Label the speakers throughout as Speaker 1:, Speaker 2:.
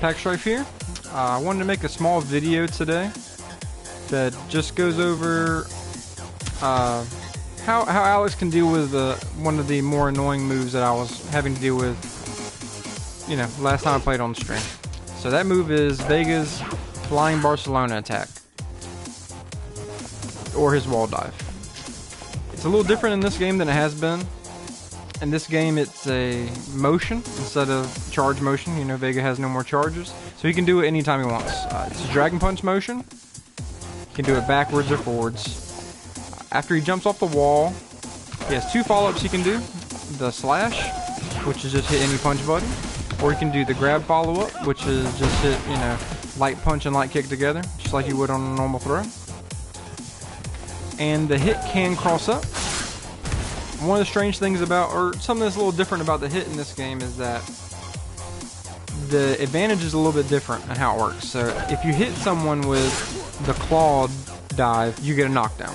Speaker 1: Pack Strife here. I wanted to make a small video today that just goes over how Alex can deal with one of the more annoying moves that I was having to deal with, last time I played on stream. So that move is Vega's Flying Barcelona attack, or his wall dive. It's a little different in this game than it has been. In this game, it's a motion instead of charge motion. Vega has no more charges, so he can do it anytime he wants. It's a Dragon Punch motion. He can do it backwards or forwards. After he jumps off the wall, he has two follow-ups he can do. The slash, which is just hit any punch button, or he can do the grab follow-up, which is just hit, light punch and light kick together, just like you would on a normal throw. And the hit can cross up. One of the strange things about, or something that's a little different about the hit in this game, is that the advantage is a little bit different in how it works. So if you hit someone with the claw dive, you get a knockdown.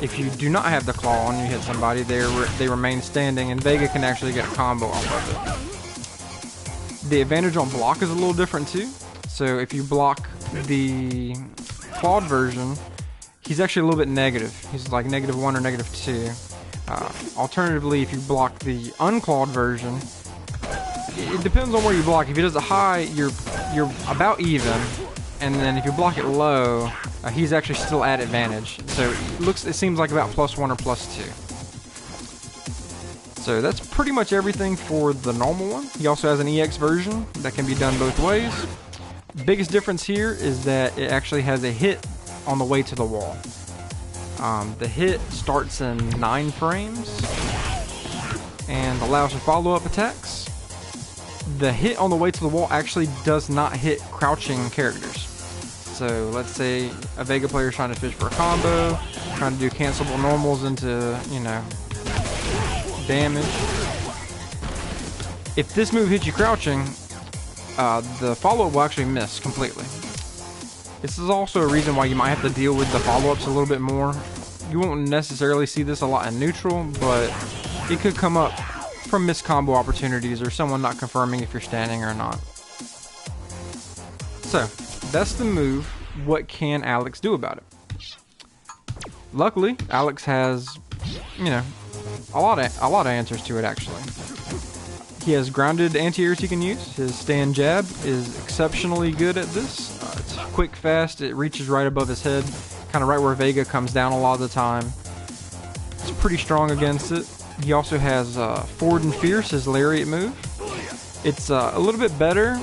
Speaker 1: If you do not have the claw on, you hit somebody, they remain standing, and Vega can actually get a combo off of it. The advantage on block is a little different too. So if you block the clawed version, he's actually a little bit negative. He's like -1 or -2. Alternatively, if you block the unclawed version, it depends on where you block. If he does it high, you're about even, and then if you block it low, he's actually still at advantage. So it seems like about +1 or +2. So that's pretty much everything for the normal one. He also has an EX version that can be done both ways. Biggest difference here is that it actually has a hit on the way to the wall. The hit starts in 9 frames and allows for follow-up attacks. The hit on the way to the wall actually does not hit crouching characters. So let's say a Vega player is trying to fish for a combo, trying to do cancelable normals into, damage. If this move hits you crouching, the follow-up will actually miss completely. This is also a reason why you might have to deal with the follow-ups a little bit more. You won't necessarily see this a lot in neutral, but it could come up from missed combo opportunities or someone not confirming if you're standing or not. So, that's the move. What can Alex do about it? Luckily, Alex has, a lot of answers to it actually. He has grounded anti-airs he can use. His stand jab is exceptionally good at this. It's quick, fast, it reaches right above his head, kind of right where Vega comes down a lot of the time. It's pretty strong against it. He also has Forward and Fierce, his lariat move. It's a little bit better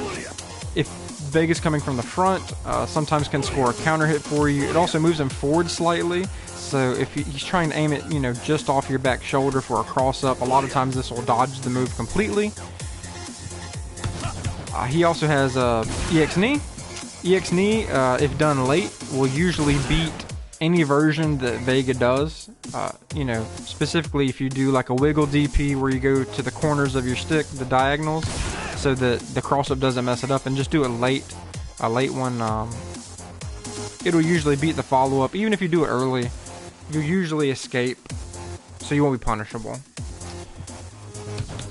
Speaker 1: if Vega's coming from the front, sometimes can score a counter hit for you. It also moves him forward slightly, so if he's trying to aim it, just off your back shoulder for a cross up, a lot of times this will dodge the move completely. He also has EX knee. EX knee, if done late, will usually beat any version that Vega does. Specifically if you do like a wiggle DP where you go to the corners of your stick, the diagonals, so that the cross up doesn't mess it up, and just do it late. A late one, it'll usually beat the follow up. Even if you do it early, you usually escape, so you won't be punishable.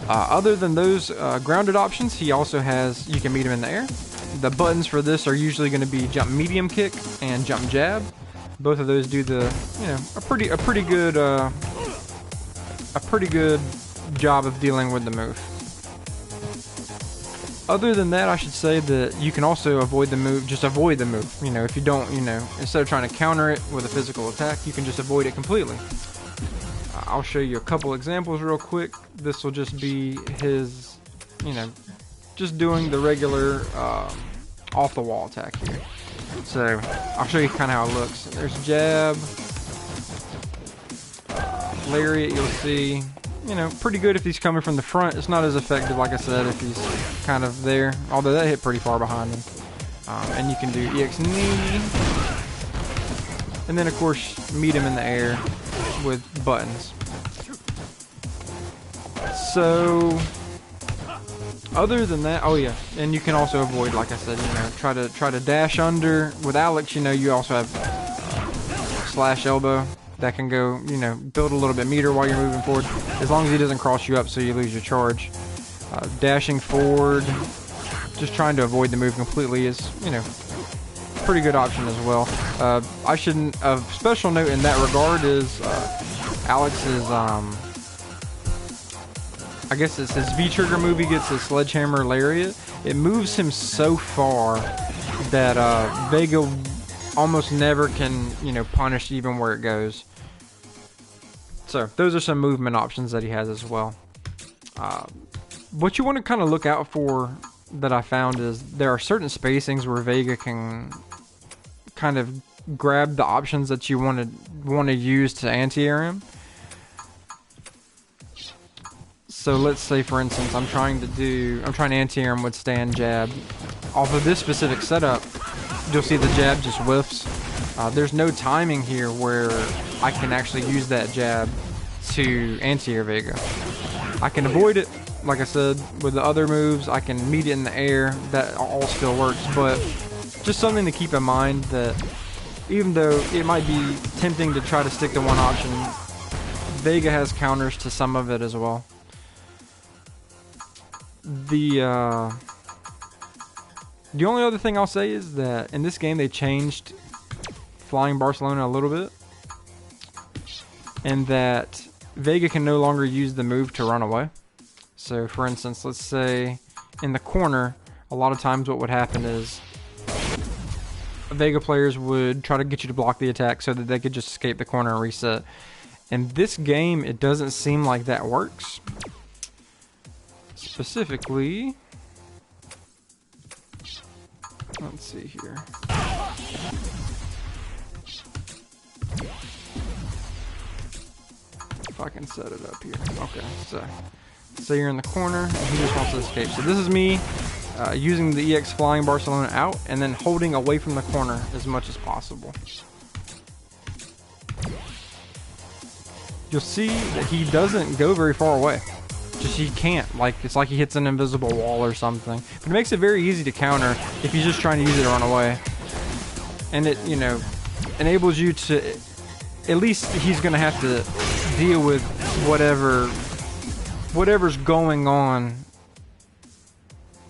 Speaker 1: Other than those grounded options, he also has, you can meet him in the air. The buttons for this are usually going to be jump medium kick and jump jab. Both of those do the, a pretty good job of dealing with the move. Other than that, I should say that you can also avoid the move. Just avoid the move. If you don't, instead of trying to counter it with a physical attack, you can just avoid it completely. I'll show you a couple examples real quick. This will just be his, just doing the regular off the wall attack here. So I'll show you kind of how it looks. There's jab, lariat. You'll see, pretty good if he's coming from the front. It's not as effective, like I said, if he's kind of there. Although that hit pretty far behind him. And you can do EX knee, and then of course meet him in the air with buttons. So other than that, oh yeah, and you can also avoid, like I said, try to dash under. With Alex, you also have slash elbow that can go, build a little bit meter while you're moving forward, as long as he doesn't cross you up so you lose your charge. Dashing forward, just trying to avoid the move completely is, you know, pretty good option as well. I shouldn't. A special note in that regard is Alex's. I guess it's his V-trigger move. He gets his sledgehammer lariat. It moves him so far that Vega almost never can, you know, punish even where it goes. So those are some movement options that he has as well. What you want to kind of look out for that I found is there are certain spacings where Vega can kind of grab the options that you want to use to anti-air him. So let's say, for instance, I'm trying to anti-air him with stand jab. Off of this specific setup, you'll see the jab just whiffs. There's no timing here where I can actually use that jab to anti-air Vega. I can avoid it, like I said, with the other moves. I can meet it in the air. That all still works, but just something to keep in mind that even though it might be tempting to try to stick to one option, Vega has counters to some of it as well. The only other thing I'll say is that in this game they changed Flying Barcelona a little bit, and that Vega can no longer use the move to run away. So for instance, let's say in the corner, a lot of times what would happen is Vega players would try to get you to block the attack so that they could just escape the corner and reset. In this game, it doesn't seem like that works. Specifically, let's see here. If I can set it up here. Okay, so you're in the corner and he just wants to escape. So this is me using the EX Flying Barcelona out and then holding away from the corner as much as possible. You'll see that he doesn't go very far away. Just he can't. Like, it's like he hits an invisible wall or something. But it makes it very easy to counter if he's just trying to use it to run away. And it, you know, enables you to, at least he's going to have to deal with whatever's going on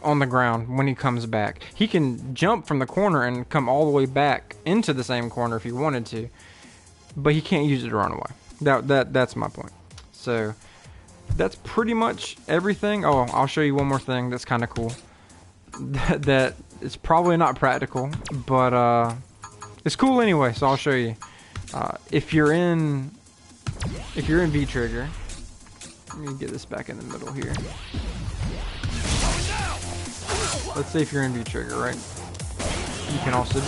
Speaker 1: the ground when he comes back. He can jump from the corner and come all the way back into the same corner if he wanted to, but he can't use it to run away. That's my point. So that's pretty much everything. Oh, I'll show you one more thing that's kind of cool. That is probably not practical, but it's cool anyway. So I'll show you. If you're in V-trigger, let me get this back in the middle here. Let's say if you're in V-trigger, right? You can also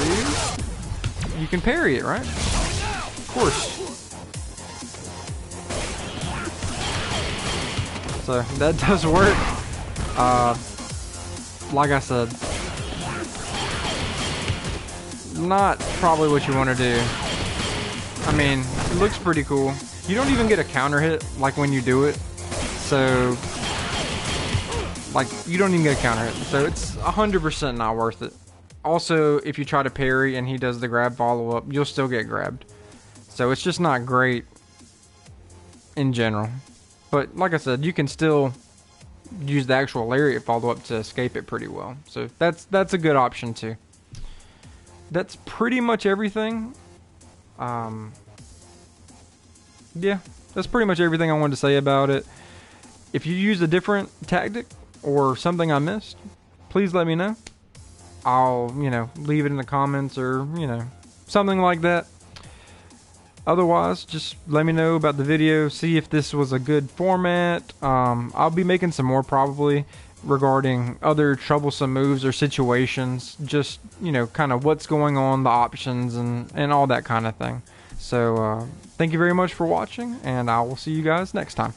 Speaker 1: you can parry it, right? Of course. So that does work. Like I said, not probably what you want to do. I mean, it looks pretty cool. You don't even get a counter hit like when you do it. So, like, you don't even get a counter hit. So it's 100% not worth it. Also, if you try to parry and he does the grab follow up, you'll still get grabbed. So it's just not great in general. But like I said, you can still use the actual lariat follow up to escape it pretty well. So that's a good option too. That's pretty much everything. Yeah, that's pretty much everything I wanted to say about it. If you use a different tactic or something I missed, please let me know. I'll, you know, leave it in the comments or, you know, something like that. Otherwise, just let me know about the video, see if this was a good format. I'll be making some more probably regarding other troublesome moves or situations. Just, you know, kind of what's going on, the options, and all that kind of thing. So, thank you very much for watching, and I will see you guys next time.